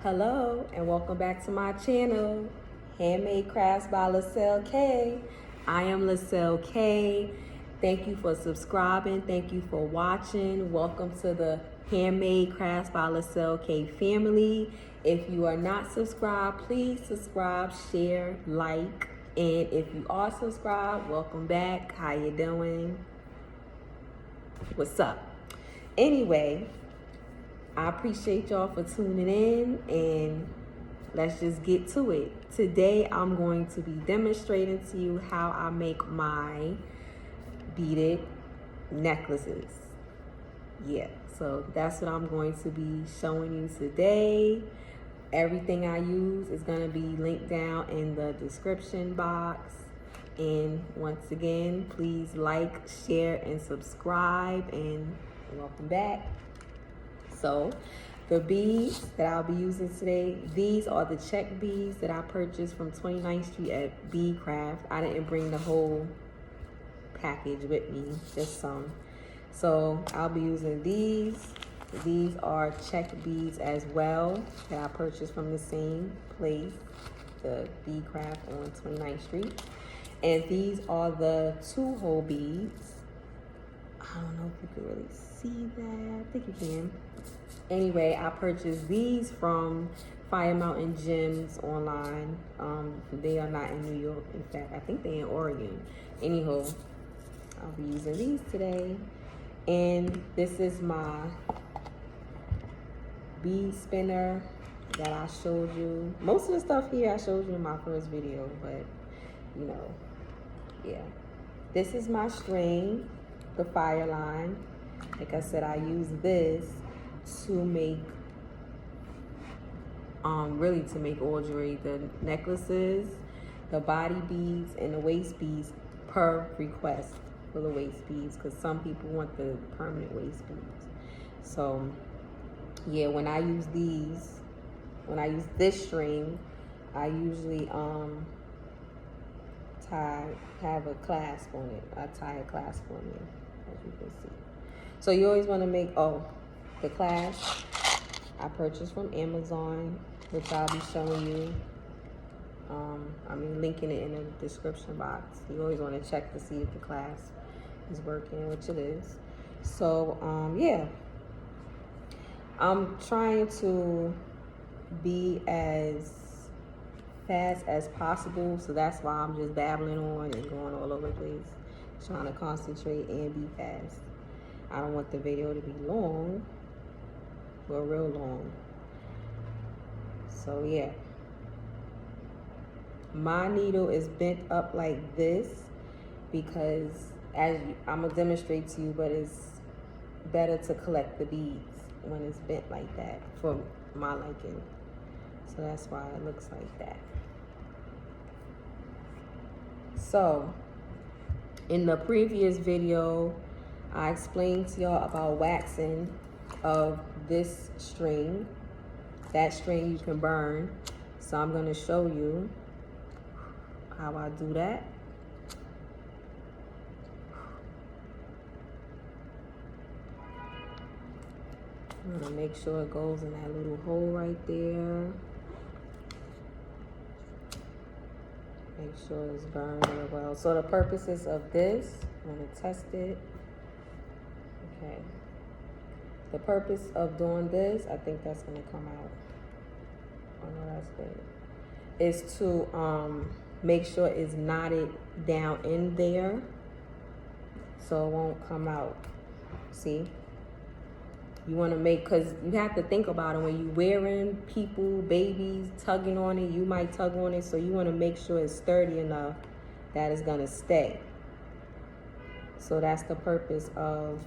Hello and welcome back to my channel, Handmade Crafts by LaSalle K. I am LaSalle K. Thank you for subscribing. Thank you for watching. Welcome to the Handmade Crafts by LaSalle K family. If you are not subscribed, please subscribe, share, like. And if you are subscribed, welcome back. How you doing? What's up? Anyway, I appreciate y'all for tuning in, and let's just get to it. Today I'm going to be demonstrating to you how I make my beaded necklaces. Yeah, so that's what I'm going to be showing you today. Everything I use is going to be linked down in the description box. And once again, please like, share, and subscribe, and welcome back. So the beads that I'll be using today, these are the Czech beads that I purchased from 29th Street at Bead Craft. I didn't bring the whole package with me, just some. So I'll be using these. These are Czech beads as well that I purchased from the same place, the Bead Craft on 29th Street. And these are the 2-hole beads. I don't know if you can really see that. I think you can. Anyway, I purchased these from Fire Mountain Gems online. They are not in New York. In fact, I think they're in Oregon. Anyhow, I'll be using these today. And this is my bead spinner that I showed you. Most of the stuff here I showed you in my first video, but you know, yeah. This is my string, the fire line. Like I said, I use this to make, really to make all jewelry, the necklaces, the body beads, and the waist beads per request for the waist beads, because some people want the permanent waist beads. So yeah, when I use these, when I use this string, I usually have a clasp on it. I tie a clasp on it, as you can see. So you always want to make, the clasp I purchased from Amazon, which I'll be showing you. Linking it in the description box. You always want to check to see if the clasp is working, which it is. So yeah, I'm trying to be as fast as possible, so that's why I'm just babbling on and going all over the place, trying to concentrate and be fast. I don't want the video to be long, or real long. So yeah, my needle is bent up like this because I'm gonna demonstrate to you, but it's better to collect the beads when it's bent like that for my liking. So that's why it looks like that. So in the previous video, I explained to y'all about waxing of this string. That string you can burn. So I'm gonna show you how I do that. I'm gonna make sure it goes in that little hole right there. Make sure it's burned real well. So the purposes of this, I'm gonna test it. Okay. The purpose of doing this, I think that's gonna come out. Oh no, that's good. Is to make sure it's knotted down in there so it won't come out. See? You want to make, because you have to think about it when you're wearing people, babies, tugging on it, you might tug on it, so you want to make sure it's sturdy enough that it's going to stay. So that's the purpose of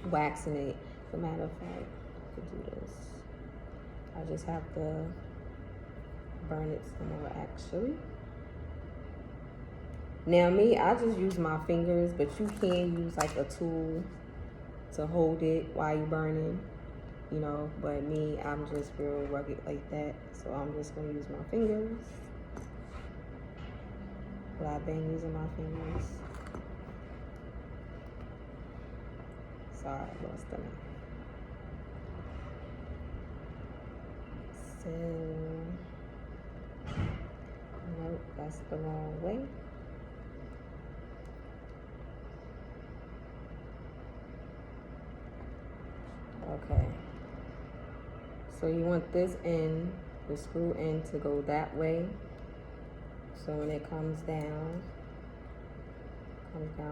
waxing it. As a matter of fact, I could do this. I just have to burn it some more actually. Now me, I just use my fingers, but you can use like a tool to hold it while you're burning, you know, but me, I'm just real rugged like that, so I'm just gonna use my fingers. But I've been using my fingers. Sorry, I lost them. still, nope, that's the wrong way. Okay, so you want this end, the screw end, to go that way. So when it comes down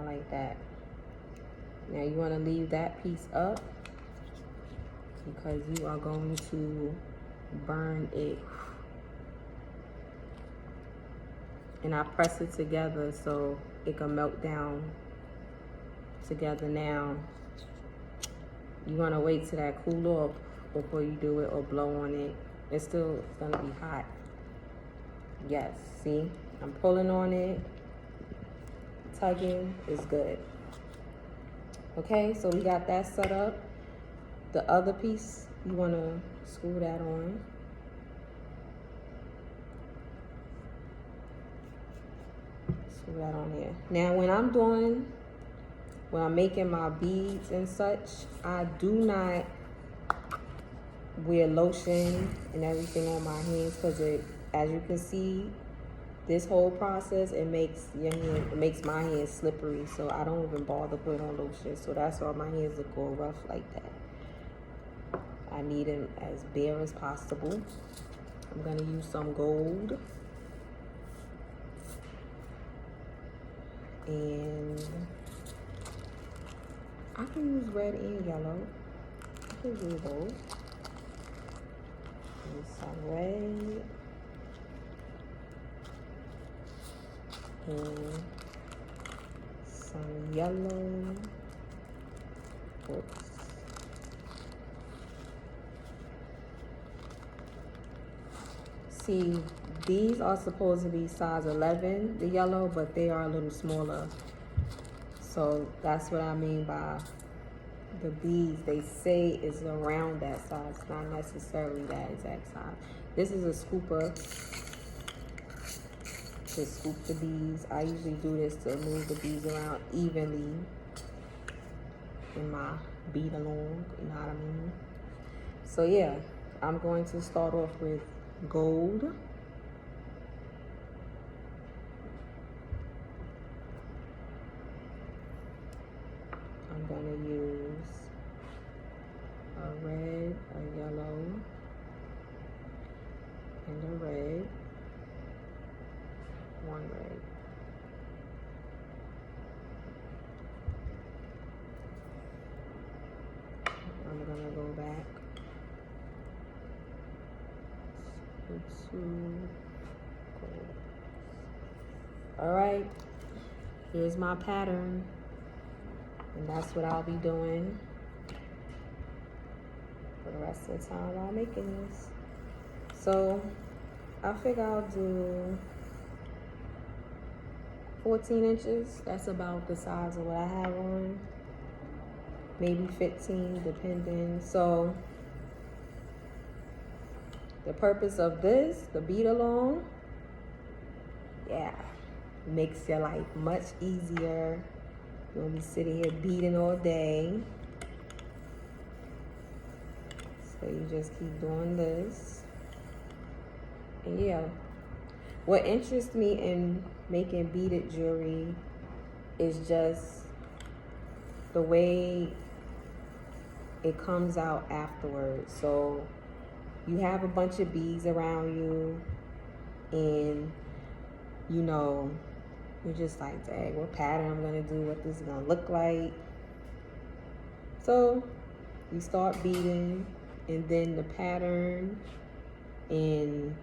like that. Now you want to leave that piece up because you are going to burn it. And I press it together so it can melt down together. Now you want to wait till that cool off before you do it or blow on it. It's still gonna be hot. Yes, see, I'm pulling on it, tugging is good. Okay, so we got that set up. The other piece, you want to screw that on. Screw that on here. Now when I'm making my beads and such, I do not wear lotion and everything on my hands because it, as you can see, this whole process, it makes my hands slippery. So I don't even bother putting on lotion. So that's why my hands look all rough like that. I need them as bare as possible. I'm gonna use some gold. And I can use red and yellow. I can do both. And some red. And some yellow. Oops. See, these are supposed to be size 11, the yellow, but they are a little smaller. So that's what I mean by the beads. They say it's around that size, not necessarily that exact size. This is a scooper to scoop the beads. I usually do this to move the beads around evenly in my bead along, you know what I mean? So yeah, I'm going to start off with gold. I'm gonna use a red, a yellow, and a red. One red. I'm gonna go back to gold. All right, here's my pattern, and that's what I'll be doing for the rest of the time while making this. So I figure I'll do 14 inches. That's about the size of what I have on. Maybe 15, depending. So the purpose of this, the bead along, yeah, makes your life much easier. You won't be sitting here beading all day. So you just keep doing this. And yeah, what interests me in making beaded jewelry is just the way it comes out afterwards. So you have a bunch of beads around you and you know, you're just like, dang, what pattern I'm gonna do, what this is gonna look like. So you start beading and then the pattern and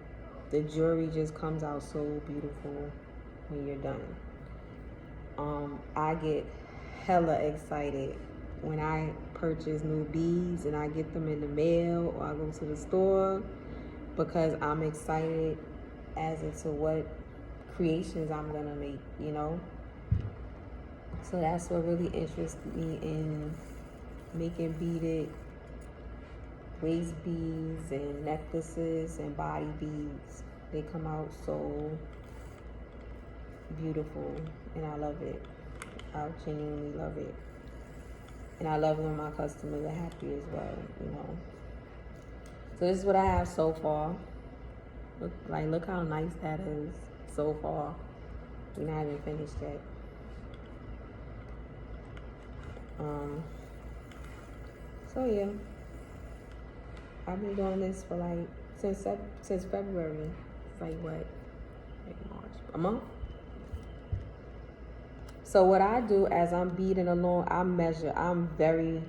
the jewelry just comes out so beautiful when you're done. I get hella excited when I purchase new beads and I get them in the mail or I go to the store because I'm excited as into what creations I'm gonna make, you know? So that's what really interests me in making beaded waist beads and necklaces and body beads. They come out so beautiful and I love it. I genuinely love it. And I love when my customers are happy as well, you know. So this is what I have so far. Look how nice that is so far. We're not even finished yet. So yeah, I've been doing this for like since February. It's like what, like March, a month. So what I do as I'm beading along, I measure. I'm very,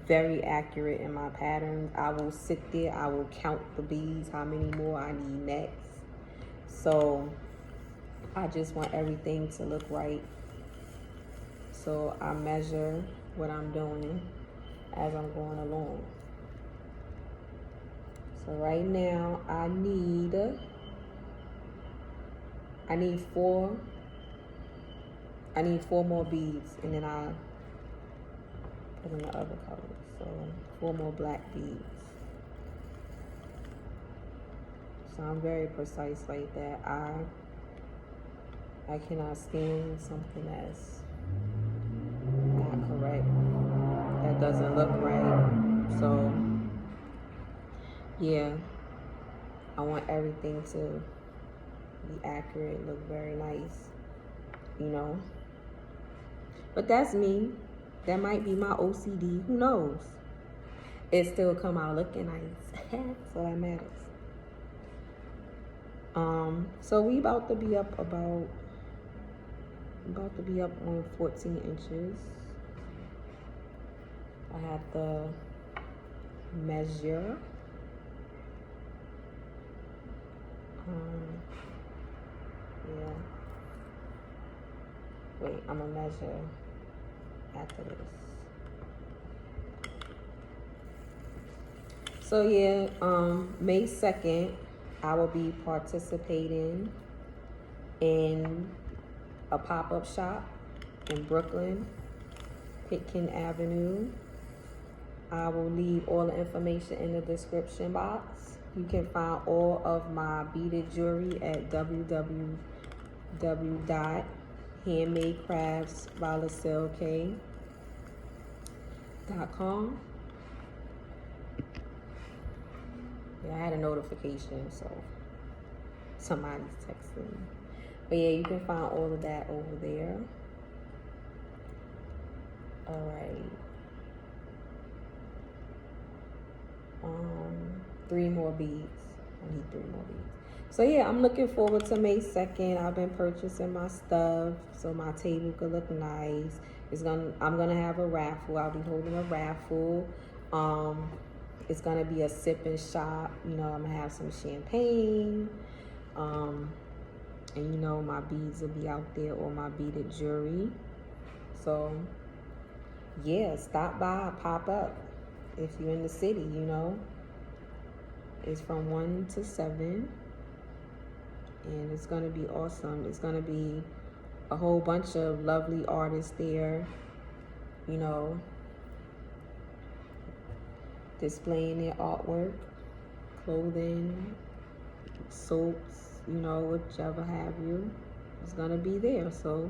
very accurate in my patterns. I will sit there, I will count the beads, how many more I need next. So I just want everything to look right. So I measure what I'm doing as I'm going along. So right now I need 4 more beads, and then I put in the other colors. So 4 more black beads. So I'm very precise like that. I cannot stand something that's not correct, that doesn't look right. So yeah, I want everything to be accurate, look very nice, you know. But that's me. That might be my OCD. Who knows? It still come out looking nice. So that matters. So we about to be up on 14 inches. I have to measure. Yeah. Wait, I'm gonna measure after this. So yeah, May 2nd, I will be participating in a pop-up shop in Brooklyn, Pitkin Avenue. I will leave all the information in the description box. You can find all of my beaded jewelry at www.handmadecraftsbyLacelleK.com. Yeah, I had a notification, so somebody's texting me. But yeah, you can find all of that over there. All right. 3 more beads. I need 3 more beads. So yeah, I'm looking forward to May 2nd. I've been purchasing my stuff so my table could look nice. I'm gonna have a raffle. I'll be holding a raffle. It's gonna be a sip and shop. You know, I'm gonna have some champagne. And you know, my beads will be out there, or my beaded jewelry. So yeah, stop by, pop up if you're in the city, you know. It's from 1 to 7, and it's gonna be awesome. It's gonna be a whole bunch of lovely artists there, you know, displaying their artwork, clothing, soaps, you know, whichever have you. It's gonna be there. So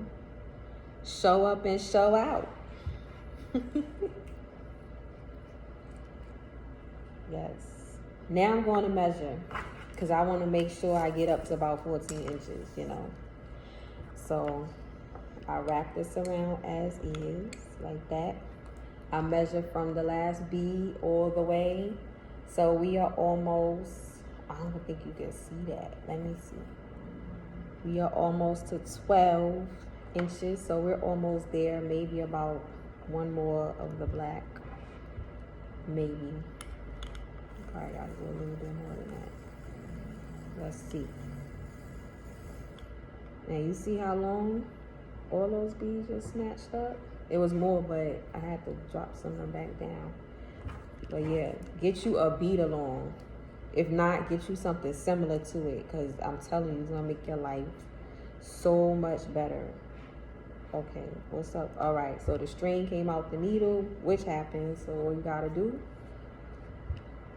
show up and show out. Yes. Now I'm going to measure, because I want to make sure I get up to about 14 inches, you know. So I wrap this around as is, like that. I measure from the last bead all the way. So we are almost, I don't think you can see that. Let me see. We are almost to 12 inches. So we're almost there. Maybe about 1 more of the black. Maybe. Probably gotta go a little bit more than that. Let's see. Now you see how long all those beads just snatched up? It was more, but I had to drop some of them back down. But yeah, get you a bead along. If not, get you something similar to it, because I'm telling you, it's gonna make your life so much better. Okay, what's up? All right, so the string came out the needle, which happens. So all you gotta do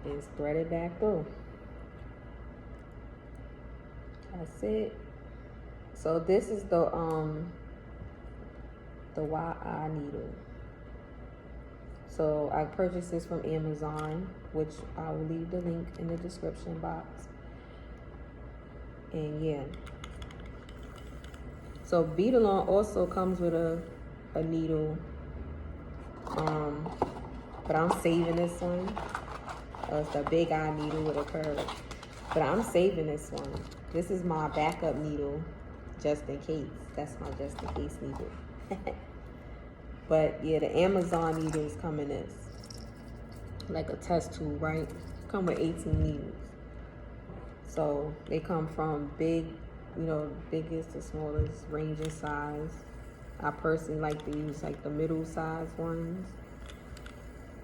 is thread it back through. That's it. So this is the YI needle. So So I purchased this from Amazon, which I will leave the link in the description box. And yeah. So Bead Along also comes with a needle. But I'm saving this one. It's the big eye needle with a curve. But I'm saving this one. This is my backup needle, just in case. That's my just in case needle. But yeah, the Amazon needles come in this. Like a test tube, right? Come with 18 needles. So they come from big, you know, biggest to smallest, range in size. I personally like to use like the middle size ones,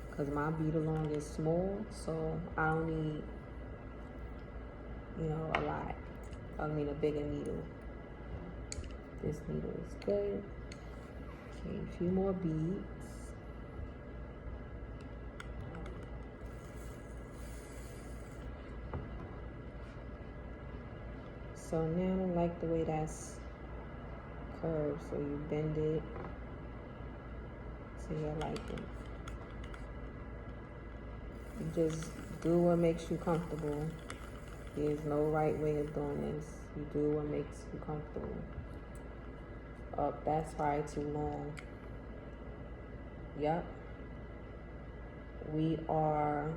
because my bead along is small, so I don't need, you know, a lot. I mean a bigger needle. This needle is good. Okay, a few more beads. So now I like the way that's curved, so you bend it to your liking. You just do what makes you comfortable. There's no right way of doing this. You do what makes you comfortable. Oh, that's probably too long. Yep. We are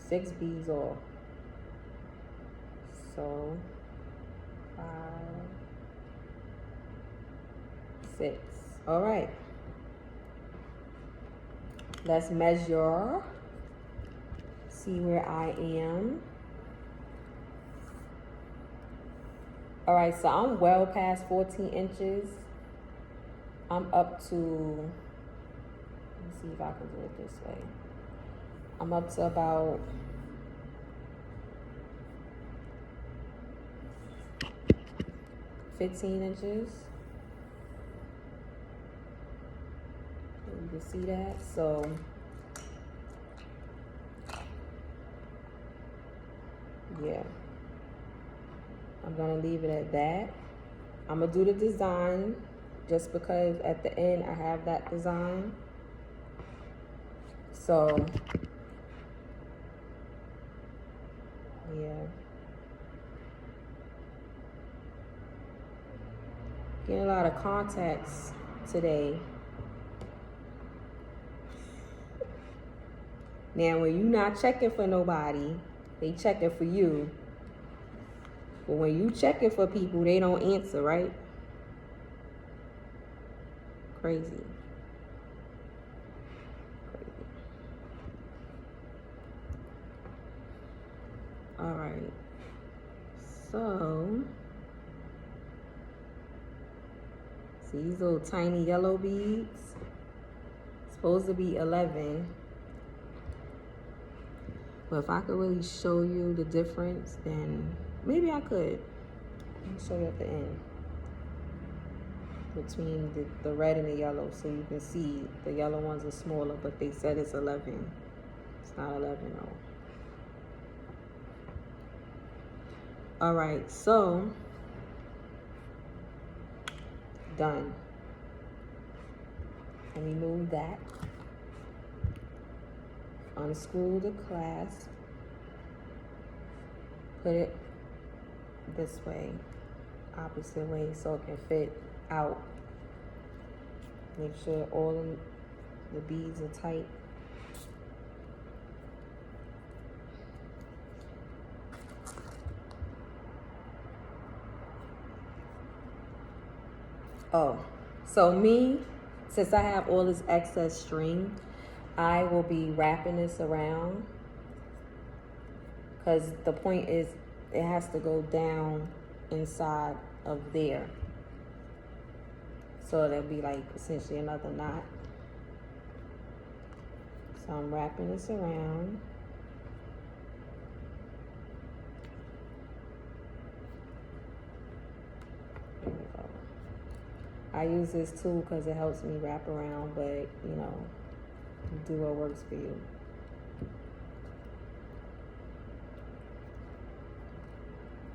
6 beads off. So 5, 6. All right. Let's measure. See where I am. All right, so I'm well past 14 inches. I'm up to, let me see if I can do it this way. I'm up to about 15 inches. You can see that. So yeah, I'm gonna leave it at that. I'm gonna do the design just because at the end I have that design. So yeah. Getting a lot of contacts today. Now, when you're not checking for nobody, they checking for you. But when you checking for people, they don't answer, right? Crazy. Crazy. All right. So, see these little tiny yellow beads? Supposed to be 11. But if I could really show you the difference, then maybe I could. Let me show you at the end. Between the red and the yellow, so you can see the yellow ones are smaller, but they said it's 11. It's not 11 though. All right, so done. Let me move that. Unscrew the clasp. Put it this way, opposite way, so it can fit out. Make sure all of the beads are tight. Oh, so me, since I have all this excess string, I will be wrapping this around, because the point is it has to go down inside of there. So there'll be like essentially another knot. So I'm wrapping this around. There we go. I use this tool because it helps me wrap around, but you know, do what works for you.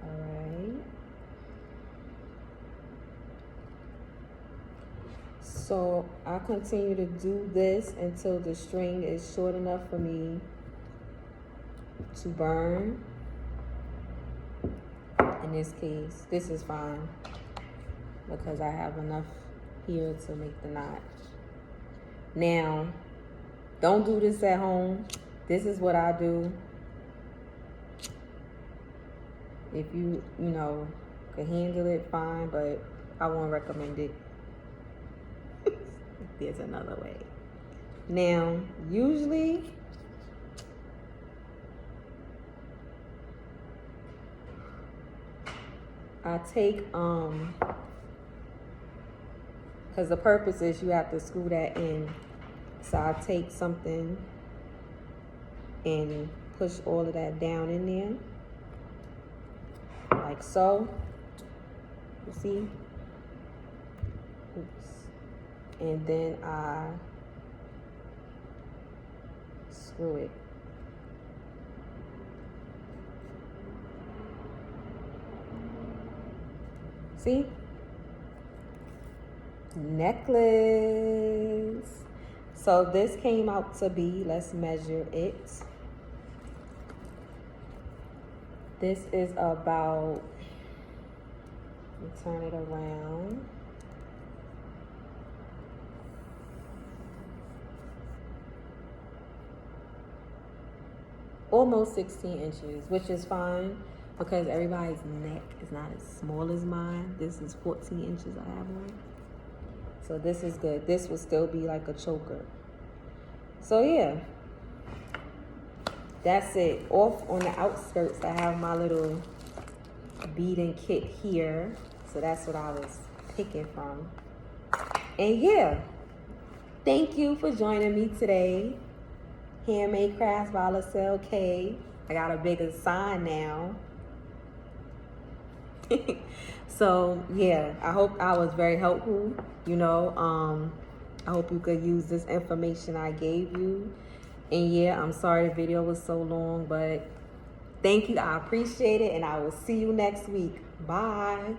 All right. So I continue to do this until the string is short enough for me to burn. In this case, this is fine because I have enough here to make the knot. Now, don't do this at home. This is what I do. If you know, can handle it, fine, but I won't recommend it. There's another way. Now, usually, I take, because the purpose is you have to screw that in. So I take something and push all of that down in there. Like so. You see? Oops. And then I screw it. See? Necklace. So this came out to be, let's measure it. This is about, let me turn it around. Almost 16 inches, which is fine because everybody's neck is not as small as mine. This is 14 inches I have on. So this is good. This will still be like a choker. So yeah, that's it. Off on the outskirts, I have my little beading kit here. So that's what I was picking from. And yeah, thank you for joining me today. Handmade Crafts by LaSalle K. I got a bigger sign now. So yeah, I hope I was very helpful. I hope you could use this information I gave you. And yeah, I'm sorry the video was so long, but thank you. I appreciate it, and I will see you next week. Bye.